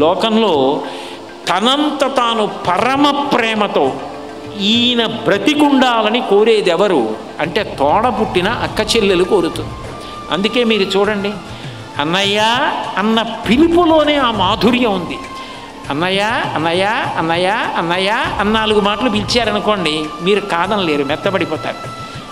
లోకంలో తనంత తాను పరమ ప్రేమతో ఈయన బ్రతికుండాలని కోరేది ఎవరు అంటే తోడ పుట్టిన అక్క చెల్లెలు కోరుతుంది. అందుకే మీరు చూడండి, అన్నయ్య అన్న పిలుపులోనే ఆ మాధుర్యం ఉంది. అన్నయ్య అన్నయ్య అన్నయ్య అన్నయ్య అన్న 4 మాటలు పిలిచారనుకోండి, మీరు కాదనలేరు, మెత్తబడిపోతారు.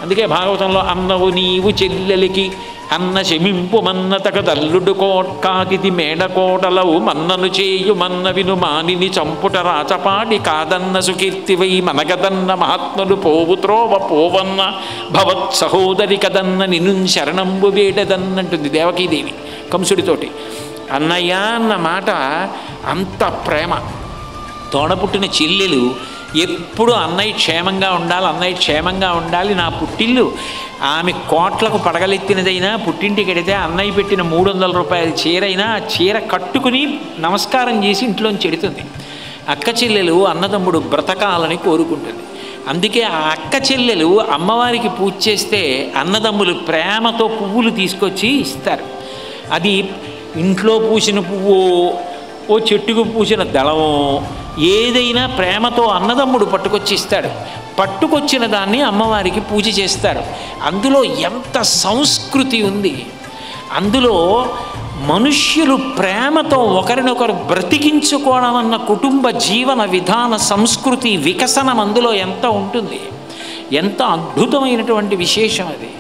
అందుకే భాగవతంలో అన్నవు నీవు చెల్లెలికి అన్న శమింపు మన్నతక తల్లుడు కోట్కాకిది మేడకోటలవు మన్నను చేయు మన్న విను మానిని చంపుట రాచపాటి కాదన్న సుకీర్తివై మనగదన్న మహాత్ములు పోవు త్రోవ పోవన్న భవత్ సహోదరి కదన్న నిన్ను శరణంబు వేడదన్నంటుంది దేవకీదేవి కంసుడితోటి. అన్నయ్య అన్న మాట అంత ప్రేమ. తోడపుట్టిన చెల్లెలు ఎప్పుడు అన్నయ్య క్షేమంగా ఉండాలి, అన్నయ్య క్షేమంగా ఉండాలి, నా పుట్టిల్లు ఆమె కోట్లకు పడగలెత్తినదైనా పుట్టింటికి వెడితే అన్నయ్య పెట్టిన 300 రూపాయల చీరైనా ఆ చీర కట్టుకుని నమస్కారం చేసి ఇంట్లోంచి చెడుతుంది. అక్క చెల్లెలు అన్నదమ్ముడు బ్రతకాలని కోరుకుంటుంది. అందుకే ఆ అక్క చెల్లెలు అమ్మవారికి పూజ చేస్తే అన్నదమ్ములు ప్రేమతో పువ్వులు తీసుకొచ్చి ఇస్తారు. అది ఇంట్లో పూసిన పువ్వు, ఓ చెట్టుకు పూసిన దళమో ఏదైనా ప్రేమతో అన్నదమ్ముడు పట్టుకొచ్చి ఇస్తాడు. పట్టుకొచ్చిన దాన్ని అమ్మవారికి పూజ చేస్తారు. అందులో ఎంత సంస్కృతి ఉంది. అందులో మనుష్యులు ప్రేమతో ఒకరినొకరు బ్రతికించుకోవడం అన్న కుటుంబ జీవన విధాన సంస్కృతి వికసనం అందులో ఎంత ఉంటుంది. ఎంత అద్భుతమైనటువంటి విశేషం అది.